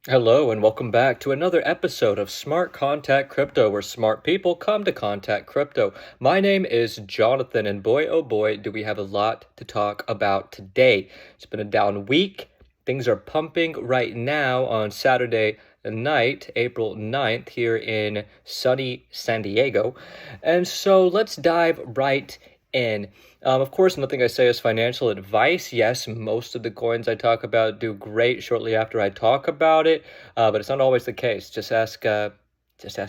Hello and welcome back to another episode of Smart Contact Crypto, where smart people come to contact crypto. My name is Jonathan, and boy, oh boy, do we have a lot to talk about today. It's been a down week. Things are pumping right now on Saturday night, April 9th, here in sunny San Diego. And so let's dive right in. Of course, nothing I say is financial advice. Yes, most of the coins I talk about do great shortly after I talk about it, but it's not always the case. Just ask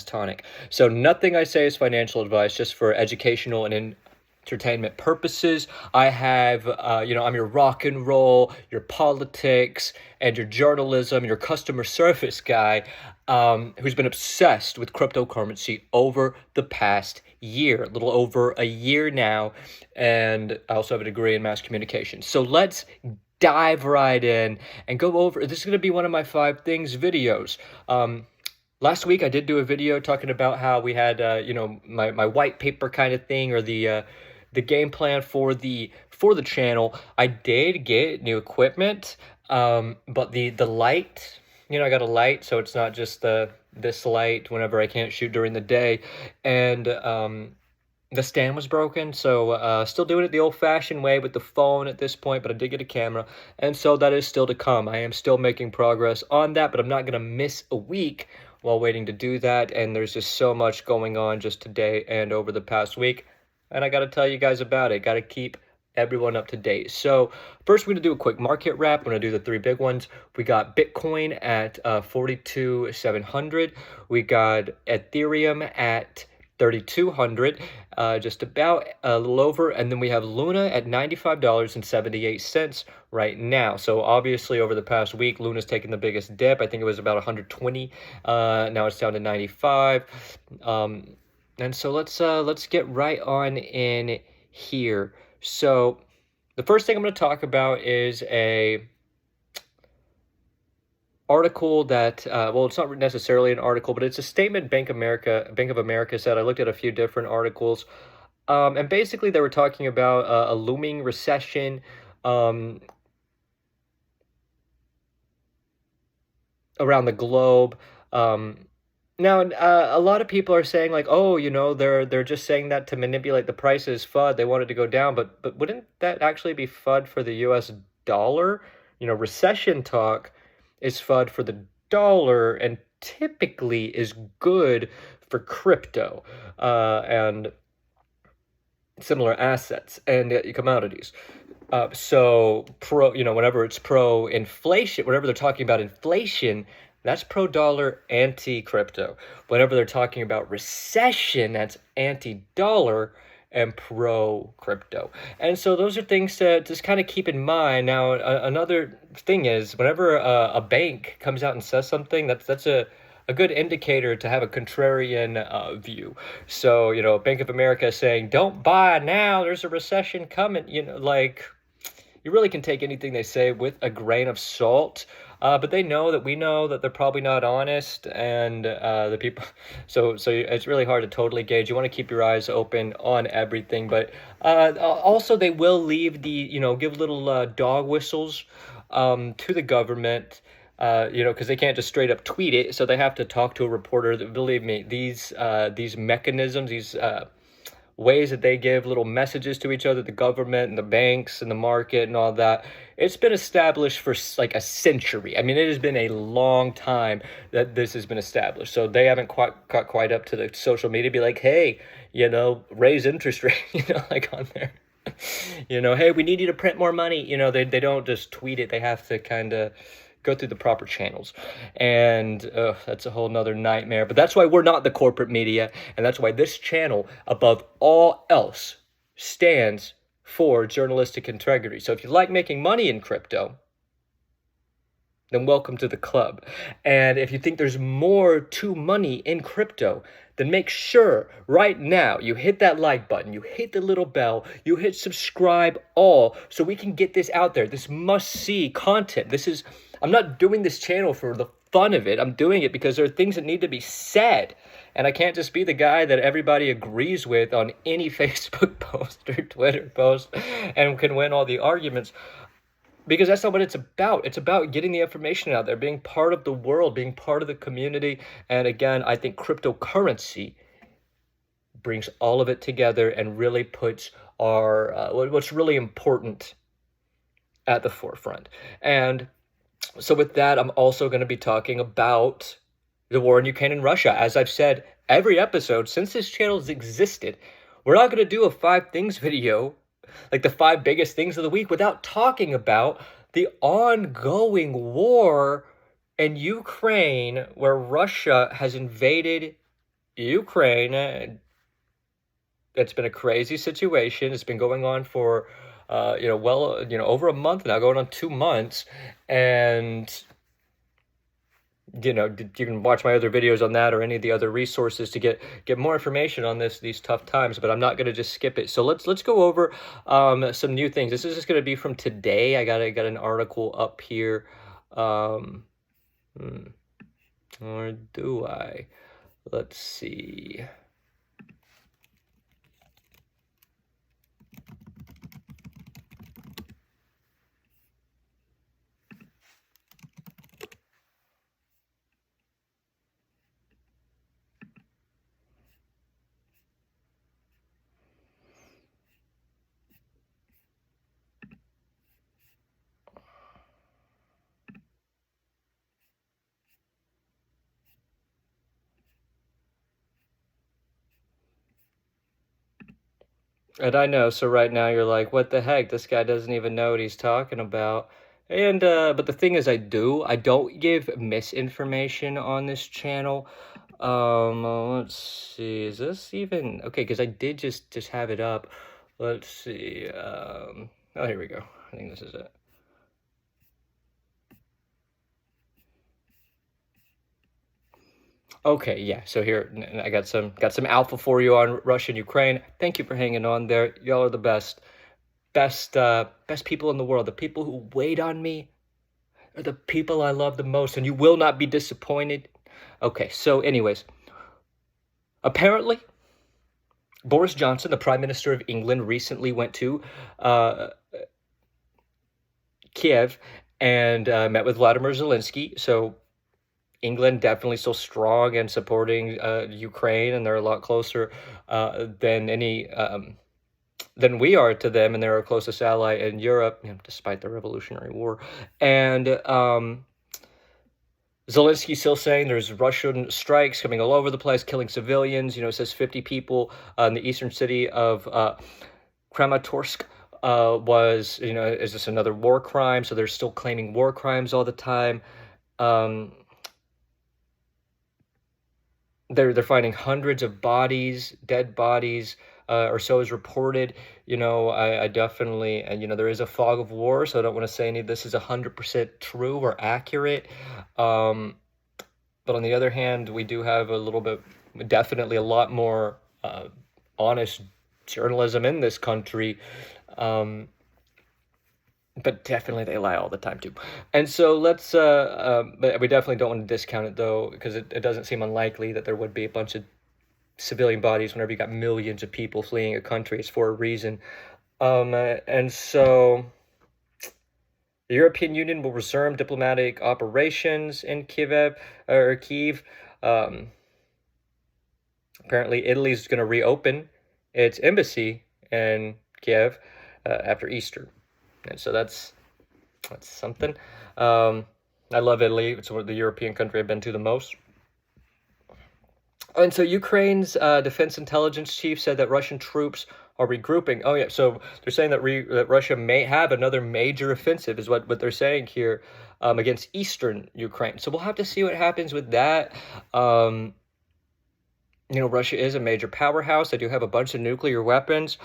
Tonic. So nothing I say is financial advice, just for educational and entertainment purposes. I have, I'm your rock and roll, your politics, and your journalism, your customer service guy, who's been obsessed with cryptocurrency over the past year, a little over a year now, and I also have a degree in mass communication. So let's dive right in and go over. This is going to be one of my 5 things videos. Last week I did do a video talking about how we had, my white paper kind of thing, or the game plan for the channel. I did get new equipment, but the light, I got a light, so it's not just this light whenever I can't shoot during the day, and the stand was broken, so still doing it the old-fashioned way with the phone at this point, but I did get a camera, and so that is still to come. I am still making progress on that, but I'm not going to miss a week while waiting to do that, and there's just so much going on just today and over the past week, and I got to tell you guys about it. Got to keep everyone up to date. So first, we're going to do a quick market wrap. We're going to do the 3 big ones. We got Bitcoin at 42,700. We got Ethereum at 3,200, just about a little over, and then we have Luna at $95.78 right now. So obviously over the past week, Luna's taken the biggest dip. I think it was about 120. Now it's down to 95. And so let's get right on in here. So the first thing I'm going to talk about is a article that, it's not necessarily an article, but it's a statement Bank of America said. I looked at a few different articles, and basically they were talking about a looming recession around the globe. Now, a lot of people are saying, like, oh, they're just saying that to manipulate the prices, FUD. They want it to go down, but wouldn't that actually be FUD for the U.S. dollar? Recession talk is FUD for the dollar, and typically is good for crypto and similar assets and commodities. So whenever it's pro inflation, whenever they're talking about inflation, that's pro dollar, anti crypto. Whenever they're talking about recession, that's anti dollar and pro crypto. And so those are things to just kind of keep in mind. Now, another thing is, whenever a bank comes out and says something, that's a good indicator to have a contrarian view. So, Bank of America is saying, don't buy now, there's a recession coming. You really can take anything they say with a grain of salt. But they know that we know that they're probably not honest, and the people. So it's really hard to totally gauge. You want to keep your eyes open on everything, but also they will leave give little dog whistles to the government. Because they can't just straight up tweet it, so they have to talk to a reporter. Believe me, these mechanisms, these ways that they give little messages to each other, the government and the banks and the market and all that, it's been established for like a century. I mean, it has been a long time that this has been established. So they haven't got quite up to the social media, be like, hey, raise interest rate, like on there. Hey, we need you to print more money. They don't just tweet it. They have to kind of go through the proper channels, and that's a whole nother nightmare. But that's why we're not the corporate media, and that's why this channel, above all else, stands for journalistic integrity. So if you like making money in crypto, then welcome to the club. And if you think there's more to money in crypto, then make sure right now you hit that like button, you hit the little bell, you hit subscribe all, so we can get this out there. This must-see content. I'm not doing this channel for the fun of it. I'm doing it because there are things that need to be said. And I can't just be the guy that everybody agrees with on any Facebook post or Twitter post and can win all the arguments. because that's not what it's about. It's about getting the information out there, being part of the world, being part of the community. And again, I think cryptocurrency brings all of it together and really puts our what's really important at the forefront. And so with that, I'm also going to be talking about the war in Ukraine and Russia. As I've said every episode since this channel has existed, we're not going to do a 5 things video, like the 5 biggest things of the week, without talking about the ongoing war in Ukraine, where Russia has invaded Ukraine. It's been a crazy situation. It's been going on for, over a month now, going on 2 months. And, you can watch my other videos on that or any of the other resources to get more information on these tough times, but I'm not going to just skip it. So let's go over some new things. This is just going to be from today. I got an article up here. Or do I? Let's see. And I know, so right now you're like, what the heck? This guy doesn't even know what he's talking about. And but the thing is, I don't give misinformation on this channel. Let's see, is this even okay? Because I did just have it up. Let's see. Oh, here we go. I think this is it. Okay, yeah. So here I got some alpha for you on Russia and Ukraine. Thank you for hanging on there. Y'all are the best people in the world. The people who wait on me are the people I love the most, and you will not be disappointed. Okay, so anyways, apparently Boris Johnson, the Prime Minister of England, recently went to Kiev and met with Vladimir Zelensky. So England definitely still strong and supporting Ukraine, and they're a lot closer than we are to them, and they're our closest ally in Europe, despite the Revolutionary War. And Zelensky's still saying there's Russian strikes coming all over the place, killing civilians. It says 50 people in the eastern city of Kramatorsk is this another war crime? So they're still claiming war crimes all the time. They're finding hundreds of bodies, dead bodies, or so is reported. I definitely, and there is a fog of war, so I don't want to say any of this is 100% true or accurate. But on the other hand, we do have definitely a lot more honest journalism in this country. But definitely they lie all the time too. And so but we definitely don't want to discount it though, because it doesn't seem unlikely that there would be a bunch of civilian bodies whenever you got millions of people fleeing a country. It's for a reason. And so the European Union will resume diplomatic operations in Kiev. Apparently Italy's going to reopen its embassy in Kiev after Easter. And so that's something. I love Italy. It's the European country I've been to the most. And so Ukraine's defense intelligence chief said that Russian troops are regrouping. Oh yeah, so they're saying that Russia may have another major offensive, is what they're saying here, against eastern Ukraine. So we'll have to see what happens with that. Russia is a major powerhouse. They do have a bunch of nuclear weapons.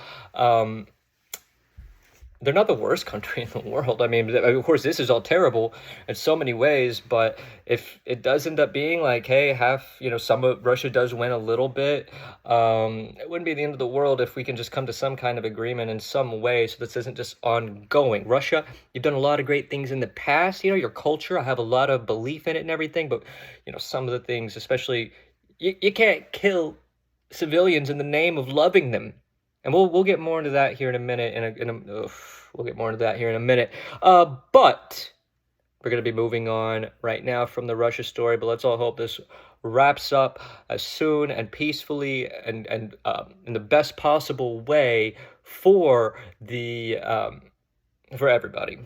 They're not the worst country in the world. I mean, of course, this is all terrible in so many ways, but if it does end up being like, hey, some of Russia does win a little bit, it wouldn't be the end of the world if we can just come to some kind of agreement in some way, so this isn't just ongoing. Russia, you've done a lot of great things in the past. Your culture, I have a lot of belief in it and everything, but, some of the things, especially, you can't kill civilians in the name of loving them. And we'll get more into that here in a minute. We'll get more into that here in a minute. But we're going to be moving on right now from the Russia story. But let's all hope this wraps up as soon and peacefully and in the best possible way for the for everybody.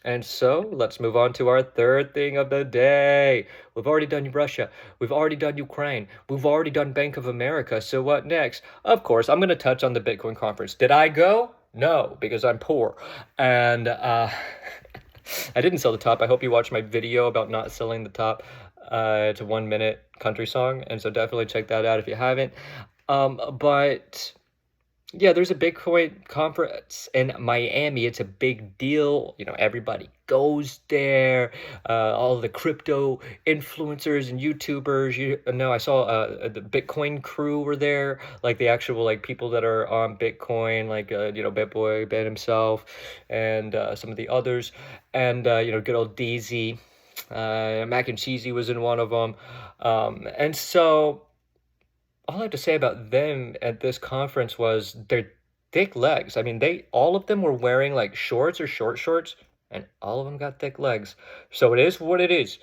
And so let's move on to our third thing of the day. We've already done Russia. We've already done Ukraine. We've already done Bank of America. So what next? Of course, I'm going to touch on the Bitcoin conference. Did I go? No, because I'm poor. And I didn't sell the top. I hope you watched my video about not selling the top. It's a 1-minute country song. And so definitely check that out if you haven't. But yeah, there's a Bitcoin conference in Miami. It's a big deal. You know, everybody goes there. All the crypto influencers and YouTubers. I saw the Bitcoin crew were there, like the actual like people that are on Bitcoin, like BitBoy, Ben himself, and some of the others, and good old DZ, Mac and Cheesy was in one of them, and so all I have to say about them at this conference was their thick legs. I mean, all of them were wearing like shorts or short shorts, and all of them got thick legs. So it is what it is.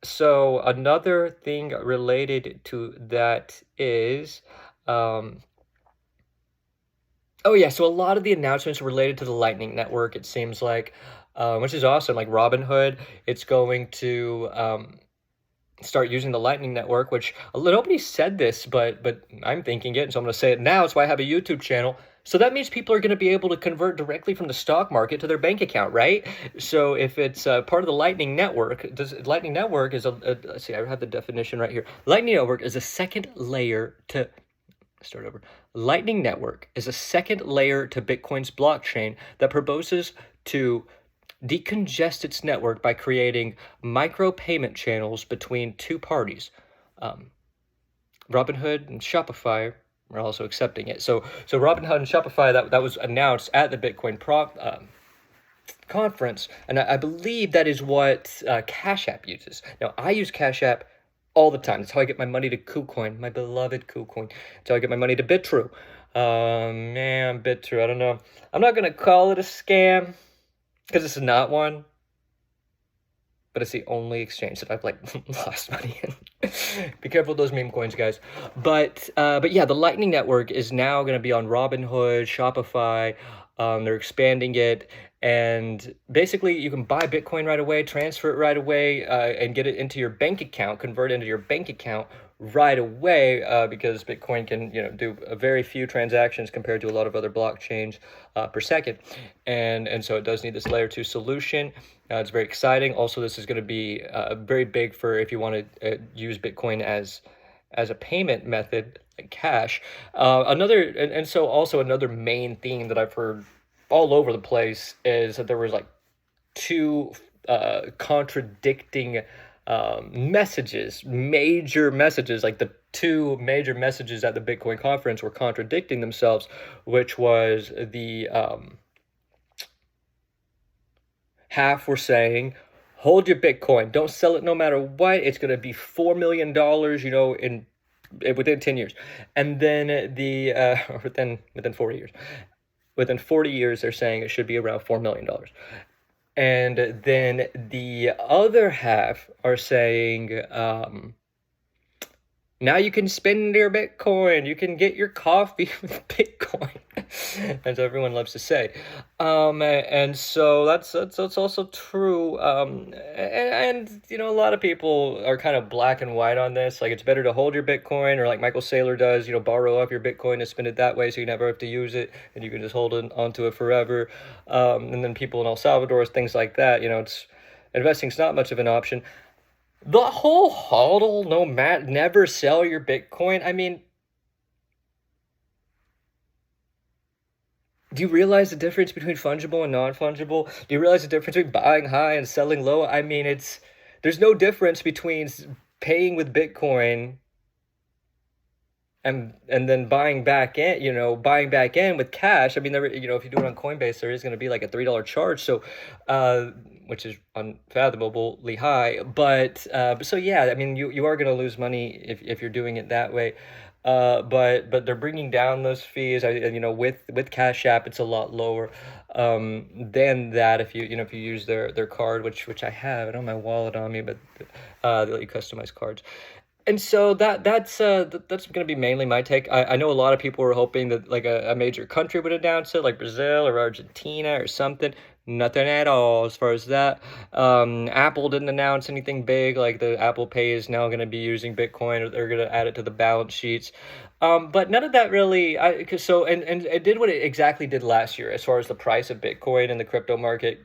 So another thing related to that is, oh yeah, so a lot of the announcements related to the Lightning Network, it seems like, which is awesome. Like Robinhood, it's going to start using the Lightning Network, which nobody said this, but I'm thinking it, so I'm going to say it now. It's why I have a YouTube channel. So that means people are going to be able to convert directly from the stock market to their bank account, right? So if it's part of the Lightning Network, Lightning Network is let's see, I have the definition right here. Lightning Network is a second layer to start over. Lightning Network is a second layer to Bitcoin's blockchain that proposes to decongest its network by creating micro payment channels between two parties. Robinhood and Shopify are also accepting it. So Robinhood and Shopify, that was announced at the Bitcoin conference, and I believe that is what Cash App uses. Now, I use Cash App all the time. That's how I get my money to KuCoin, my beloved KuCoin. That's how I get my money to BitTrue. Man, BitTrue, I don't know. I'm not going to call it a scam, because this is not one, but it's the only exchange that I've like lost money in. Be careful with those meme coins, guys. But yeah, the Lightning Network is now going to be on Robinhood, Shopify. They're expanding it, and basically you can buy Bitcoin right away, transfer it right away, and get it into your bank account, convert it into your bank account right away, because Bitcoin can do a very few transactions compared to a lot of other blockchains per second, and so it does need this layer 2 solution. It's very exciting. Also, this is going to be very big for if you want to use Bitcoin as a payment method, like cash. So also another main theme that I've heard all over the place is that there was like two contradicting major messages, like the two major messages at the Bitcoin conference were contradicting themselves, which was the half were saying, hold your Bitcoin, don't sell it no matter what, it's going to be $4 million, within 10 years. And then within 40 years. Within 40 years, they're saying it should be around $4 million. And then the other half are saying, now you can spend your Bitcoin. You can get your coffee with Bitcoin, as everyone loves to say. And so that's also true. And a lot of people are kind of black and white on this. Like, it's better to hold your Bitcoin, or like Michael Saylor does, borrow off your Bitcoin and spend it that way, so you never have to use it, and you can just hold onto it forever. And then people in El Salvador, things like that. Investing's not much of an option. The whole hodl, never sell your Bitcoin. I mean, do you realize the difference between fungible and non-fungible? Do you realize the difference between buying high and selling low? I mean, there's no difference between paying with Bitcoin and then buying back in with cash. I mean, if you do it on Coinbase, there is going to be like a $3 charge, so which is unfathomably high. But so yeah, I mean, you are going to lose money if you're doing it that way. But they're bringing down those fees. With Cash App, it's a lot lower than that if you use their card, which I have. I don't have my wallet on me, but they let you customize cards. And so that's going to be mainly my take. I know a lot of people were hoping that like a major country would announce it, like Brazil or Argentina or something. Nothing at all as far as that. Apple didn't announce anything big, like the Apple Pay is now going to be using Bitcoin, or they're going to add it to the balance sheets. But none of that really, and it did what it exactly did last year as far as the price of Bitcoin and the crypto market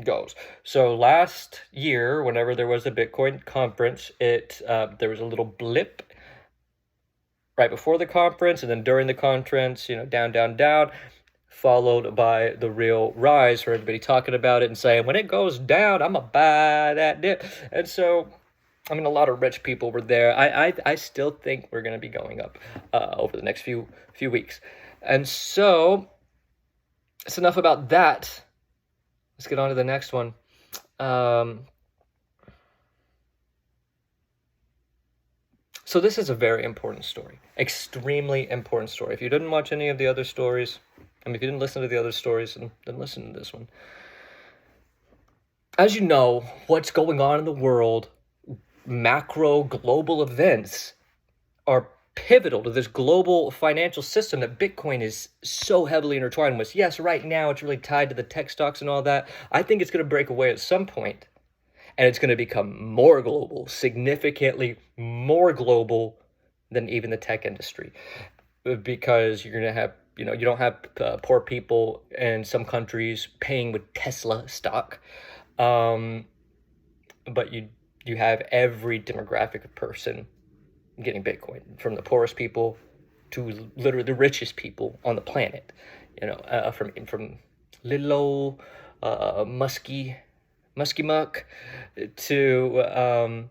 goes. So last year, whenever there was a Bitcoin conference, there was a little blip right before the conference, and then during the conference, down, down, down, followed by the real rise for everybody talking about it and saying, when it goes down, I'm gonna buy that dip. And so, I mean, a lot of rich people were there. I still think we're gonna be going up over the next few weeks. And so, it's enough about that. Let's get on to the next one. So this is a very important story, extremely important story. If you didn't watch any of the other stories, if you didn't listen to the other stories, then listen to this one. As you know, what's going on in the world, macro global events are pivotal to this global financial system that Bitcoin is so heavily intertwined with. Yes, right now it's really tied to the tech stocks and all that. I think it's going to break away at some point, and it's going to become more global, significantly more global than even the tech industry, because you're going to have, you don't have poor people in some countries paying with Tesla stock, but you have every demographic of person getting Bitcoin, from the poorest people to literally the richest people on the planet. From little old musky muck to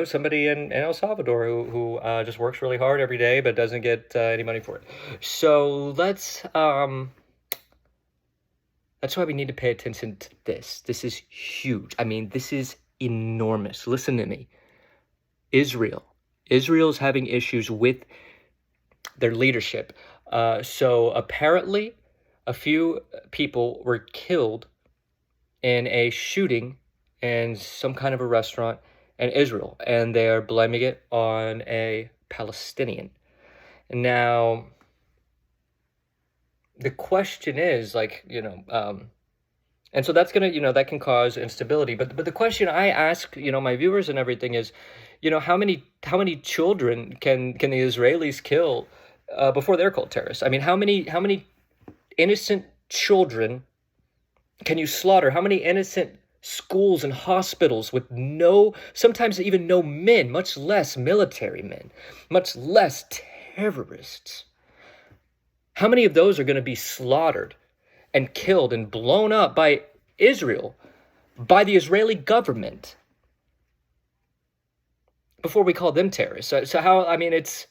somebody in El Salvador who just works really hard every day but doesn't get any money for it. So that's why we need to pay attention to this. This is huge. I mean, this is enormous. Listen to me. Israel's having issues with their leadership. So apparently a few people were killed in a shooting in some kind of a restaurant in Israel, and they are blaming it on a Palestinian. Now, the question is, and so that's gonna, that can cause instability. But the question I ask, my viewers and everything is, how many children can the Israelis kill before they're called terrorists? I mean, how many innocent children can you slaughter? How many innocent schools and hospitals with sometimes even no men, much less military men, much less terrorists? How many of those are going to be slaughtered and killed and blown up by Israel, by the Israeli government, before we call them terrorists? So how, I mean, it's,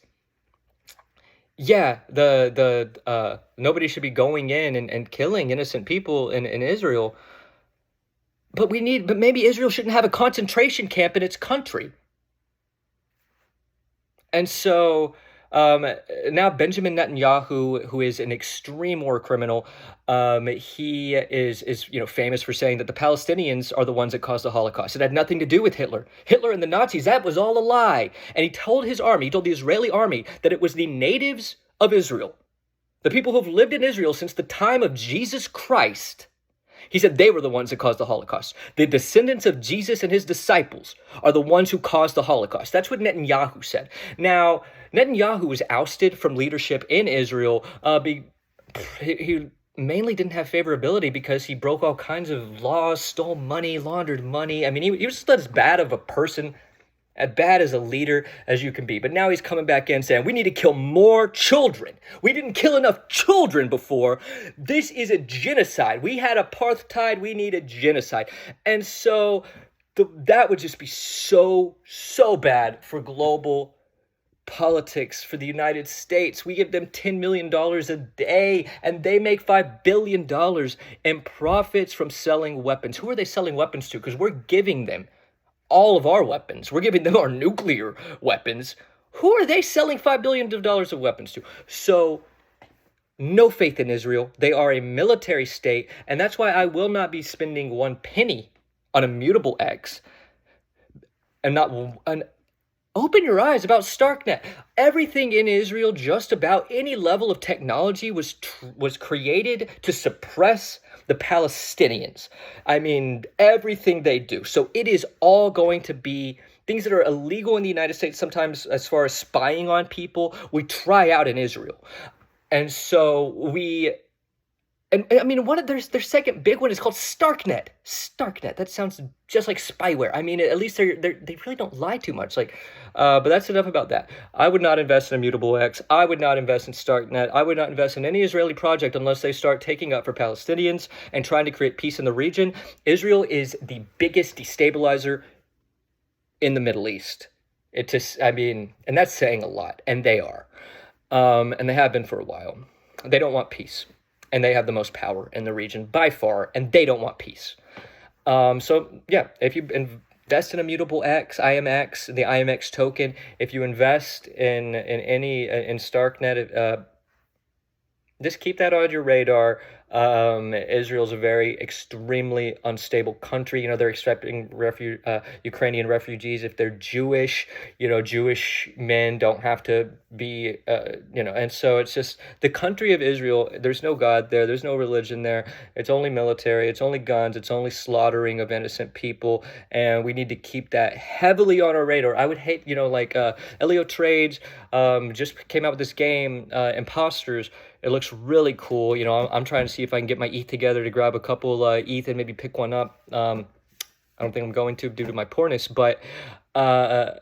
yeah, nobody should be going in and killing innocent people in Israel, but maybe Israel shouldn't have a concentration camp in its country. And so now Benjamin Netanyahu, who is an extreme war criminal, he is famous for saying that the Palestinians are the ones that caused the Holocaust. It had nothing to do with Hitler. Hitler and the Nazis, that was all a lie. And he told the Israeli army, that it was the natives of Israel, the people who have lived in Israel since the time of Jesus Christ. He said they were the ones that caused the Holocaust. The descendants of Jesus and his disciples are the ones who caused the Holocaust. That's what Netanyahu said. Now, Netanyahu was ousted from leadership in Israel. He mainly didn't have favorability because he broke all kinds of laws, stole money, laundered money. I mean, he was just as bad of a person, as bad as a leader as you can be. But now he's coming back in saying, we need to kill more children. We didn't kill enough children before. This is a genocide. We had apartheid. We need a genocide. And so that would just be so bad for global politics for the United States. We give them $10 million a day, and they make $5 billion in profits from selling weapons. Who are they selling weapons to? Because we're giving them all of our weapons. We're giving them our nuclear weapons. Who are they selling $5 billion of weapons to? So, no faith in Israel. They are a military state, and that's why I will not be spending one penny on Immutable X. And not an open your eyes about Starknet. Everything in Israel, just about any level of technology, was created to suppress the Palestinians. I mean, everything they do. So it is all going to be things that are illegal in the United States. Sometimes, as far as spying on people, we try out in Israel. And so and I mean, one of their second big one is called Starknet. Starknet. That sounds just like spyware. I mean, at least they really don't lie too much. But that's enough about that. I would not invest in Immutable X. I would not invest in Starknet. I would not invest in any Israeli project unless they start taking up for Palestinians and trying to create peace in the region. Israel is the biggest destabilizer in the Middle East. It just, I mean, and that's saying a lot, and they are, and they have been for a while. They don't want peace. And they have the most power in the region by far, and they don't want peace. So yeah, if you invest in Immutable X, IMX, the IMX token, if you invest in Starknet, just keep that on your radar. Israel's a very extremely unstable country. You know, they're accepting Ukrainian refugees if they're Jewish. You know, Jewish men don't have to be, and so it's just the country of Israel. There's no God there. There's no religion there. It's only military. It's only guns. It's only slaughtering of innocent people. And we need to keep that heavily on our radar. I would hate, Elio Trades just came out with this game, Imposters. It looks really cool. You know, I'm trying to see if I can get my ETH together to grab a couple ETH and maybe pick one up. I don't think I'm going to due to my poorness, but I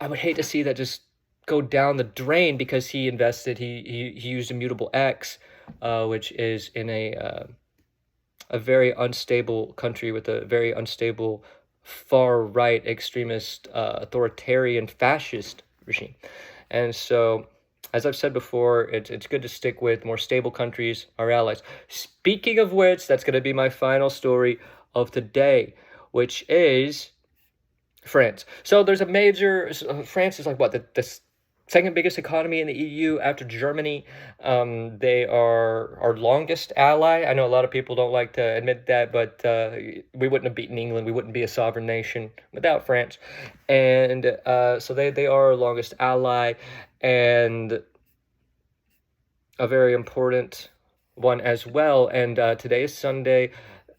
would hate to see that just go down the drain because he invested. He used Immutable X, which is in a very unstable country with a very unstable far right extremist authoritarian fascist regime, and so. As I've said before, it's good to stick with more stable countries, our allies. Speaking of which, that's going to be my final story of the day, which is France. So there's a major, France is like what, the second biggest economy in the EU after Germany. They are our longest ally. I know a lot of people don't like to admit that, but we wouldn't have beaten England. We wouldn't be a sovereign nation without France. And so they are our longest ally. And a very important one as well. And today is Sunday.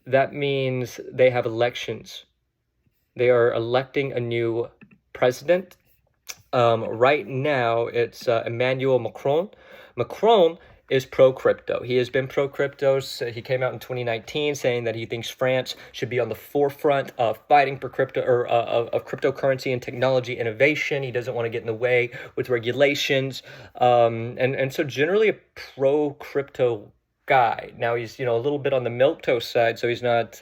That means they have elections. They are electing a new president. Right now, it's Emmanuel Macron. Macron is pro-crypto. He has been pro-crypto. So he came out in 2019 saying that he thinks France should be on the forefront of fighting for crypto or of cryptocurrency and technology innovation. He doesn't want to get in the way with regulations. And so generally a pro-crypto guy. Now he's, a little bit on the milquetoast side, so he's not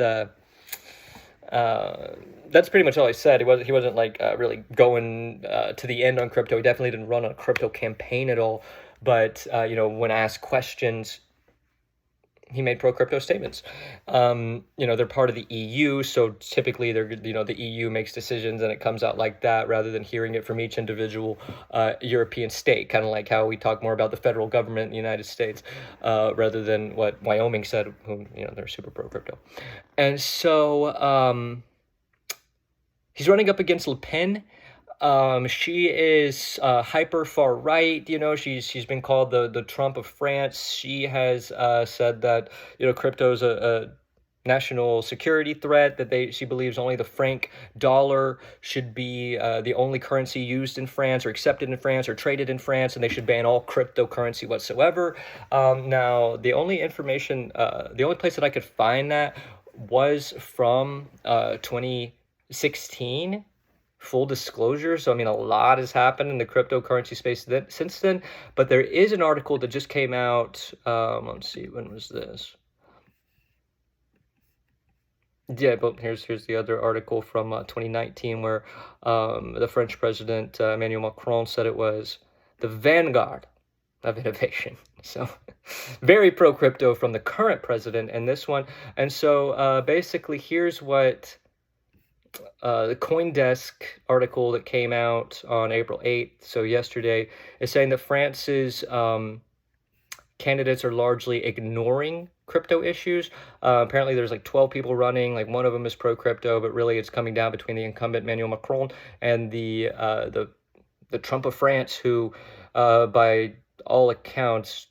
that's pretty much all he said. He wasn't like really going to the end on crypto. He definitely didn't run a crypto campaign at all. But, when asked questions, he made pro-crypto statements. They're part of the EU, so typically the EU makes decisions and it comes out like that rather than hearing it from each individual European state, kind of like how we talk more about the federal government in the United States rather than what Wyoming said, whom, they're super pro-crypto. And so he's running up against Le Pen. She is hyper far right. She's been called the Trump of France. She has said that crypto is a national security threat, that she believes only the franc dollar should be the only currency used in France or accepted in France or traded in France, and they should ban all cryptocurrency whatsoever. Now, the only place that I could find that was from 2016. Full disclosure, so a lot has happened in the cryptocurrency space since then, but there is an article that just came out, let's see, when was this? Yeah, but here's the other article from 2019 where the French president Emmanuel Macron said it was the vanguard of innovation. So very pro crypto from the current president and this one. And so basically, here's what the CoinDesk article that came out on April 8th, so yesterday, is saying that France's candidates are largely ignoring crypto issues. Apparently, there's like 12 people running. Like one of them is pro crypto, but really it's coming down between the incumbent Emmanuel Macron and the Trump of France, who, by all accounts,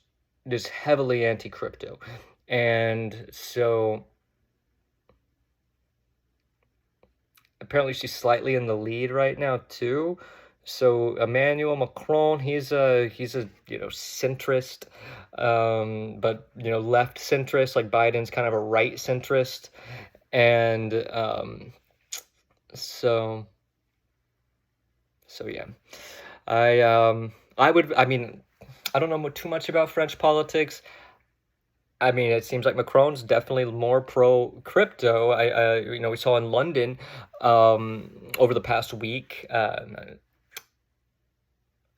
is heavily anti-crypto. And so apparently she's slightly in the lead right now too. So Emmanuel Macron, he's a centrist, but left centrist. Like Biden's kind of a right centrist, and so yeah, I mean, I don't know too much about French politics. I mean, it seems like Macron's definitely more pro crypto. We saw in London over the past week,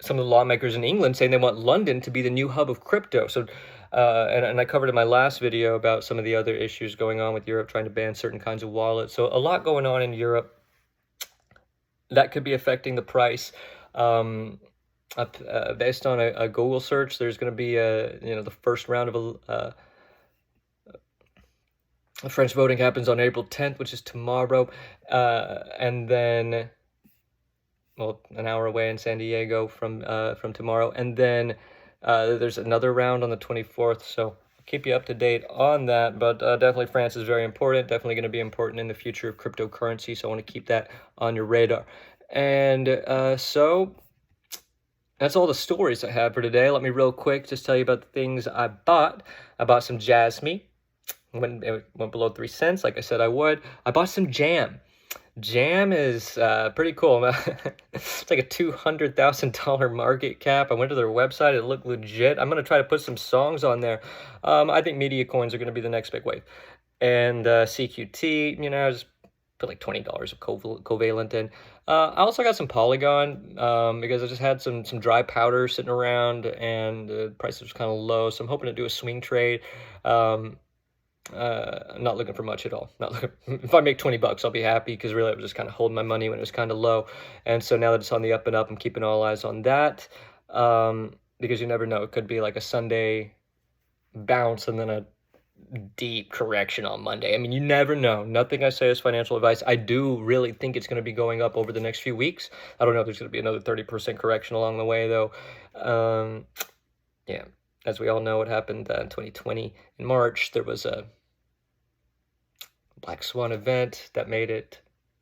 some of the lawmakers in England saying they want London to be the new hub of crypto. So, and I covered in my last video about some of the other issues going on with Europe trying to ban certain kinds of wallets. So a lot going on in Europe that could be affecting the price. Based on a Google search, there's going to be the first round of French voting happens on April 10th, which is tomorrow, and then, well, an hour away in San Diego from tomorrow, and then there's another round on the 24th. So I'll keep you up to date on that. But definitely, France is very important. Definitely going to be important in the future of cryptocurrency. So I want to keep that on your radar. And so that's all the stories I have for today. Let me real quick just tell you about the things I bought. I bought some Jasmine. When it went below 3 cents, like I said I would. I bought some jam. Jam is pretty cool. It's like a $200,000 market cap. I went to their website. It looked legit. I'm going to try to put some songs on there. I think media coins are going to be the next big wave. And CQT, I just put like $20 of covalent in. I also got some Polygon because I just had some dry powder sitting around and the price was kind of low. So I'm hoping to do a swing trade. I'm not looking for much at all. Not looking, if I make 20 bucks, I'll be happy, because really I was just kind of holding my money when it was kind of low. And so now that it's on the up and up, I'm keeping all eyes on that, because you never know. It could be like a Sunday bounce and then a deep correction on Monday. I mean, you never know. Nothing I say is financial advice. I do really think it's going to be going up over the next few weeks. I don't know if there's going to be another 30% correction along the way, though. Yeah. As we all know, what happened in 2020 in March, there was a Black Swan event that made it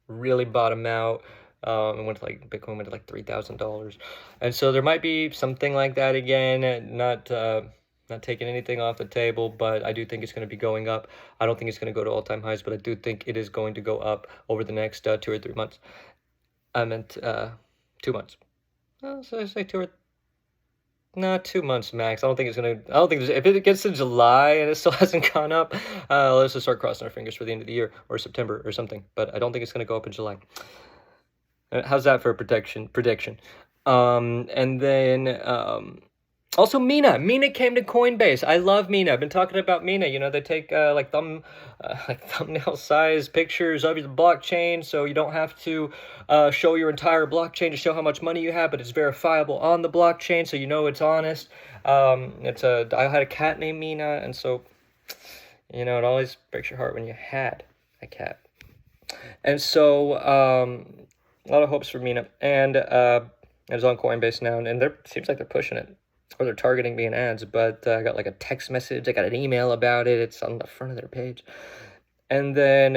really bottom out. It went to Bitcoin went to like $3,000, and so there might be something like that again. Not taking anything off the table, but I do think it's going to be going up. I don't think it's going to go to all-time highs, but I do think it is going to go up over the next 2 or 3 months. I meant 2 months. So I say 2 months max. I don't think it's gonna. I don't think if it gets to July and it still hasn't gone up, let's just start crossing our fingers for the end of the year or September or something. But I don't think it's gonna go up in July. How's that for a prediction? And then also Mina. Mina came to Coinbase. I love Mina. I've been talking about Mina. They take like thumbnail size pictures of the blockchain, so you don't have to show your entire blockchain to show how much money you have, but it's verifiable on the blockchain, so it's honest. I had a cat named Mina, and so it always breaks your heart when you had a cat. And so a lot of hopes for Mina, and it's on Coinbase now, and it seems like they're pushing it. Or they're targeting me in ads, but I got like a text message. I got an email about it. It's on the front of their page. And then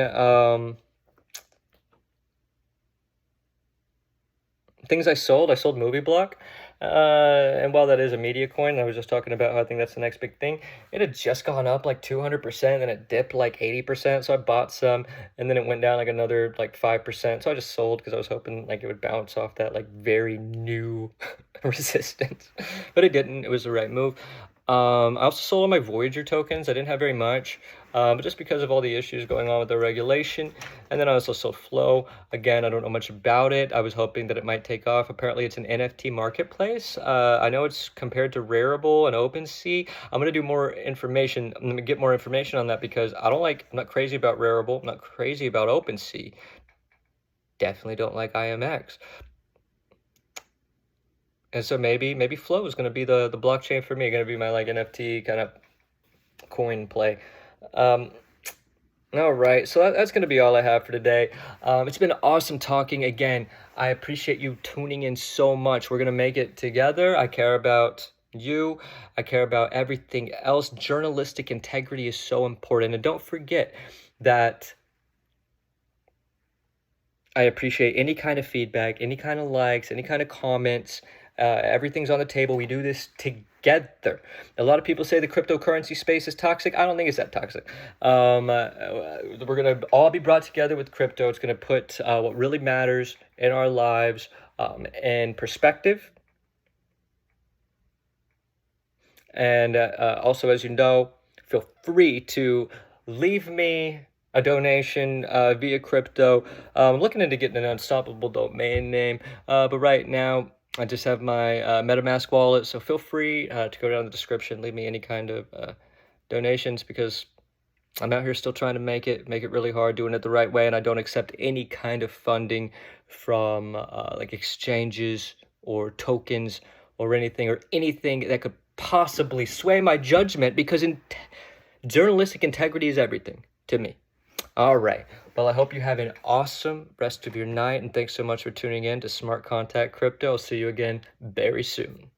things I sold Movie Block. And while that is a media coin, I was just talking about how I think that's the next big thing. It had just gone up like 200%, and it dipped like 80%. So I bought some, and then it went down like another like 5%. So I just sold because I was hoping like it would bounce off that like very new resistance, but it didn't. It was the right move. I also sold all my Voyager tokens. I didn't have very much. but just because of all the issues going on with the regulation. And then I also sold Flow. Again, I don't know much about it. I was hoping that it might take off. Apparently, it's an NFT marketplace. I know it's compared to Rarible and OpenSea. I'm going to do more information. I'm going to get more information on that because I'm not crazy about Rarible. I'm not crazy about OpenSea. Definitely don't like IMX. And so maybe Flow is going to be the blockchain for me, going to be my like NFT kind of coin play. All right, so that's going to be all I have for today. It's been awesome talking again. I appreciate you tuning in so much. We're going to make it together. I care about you. I care about everything else. Journalistic integrity is so important. And don't forget that I appreciate any kind of feedback, any kind of likes, any kind of comments. Everything's on the table. We do this together. A lot of people say the cryptocurrency space is toxic. I don't think it's that toxic. We're going to all be brought together with crypto. It's going to put what really matters in our lives in perspective. And also, as you know, feel free to leave me a donation via crypto. I'm looking into getting an unstoppable domain name, but right now I just have my MetaMask wallet, so feel free to go down in the description, leave me any kind of donations, because I'm out here still trying to make it really hard, doing it the right way, and I don't accept any kind of funding from like exchanges or tokens or anything that could possibly sway my judgment, because journalistic integrity is everything to me. All right. Well, I hope you have an awesome rest of your night, and thanks so much for tuning in to Smart Contact Crypto. I'll see you again very soon.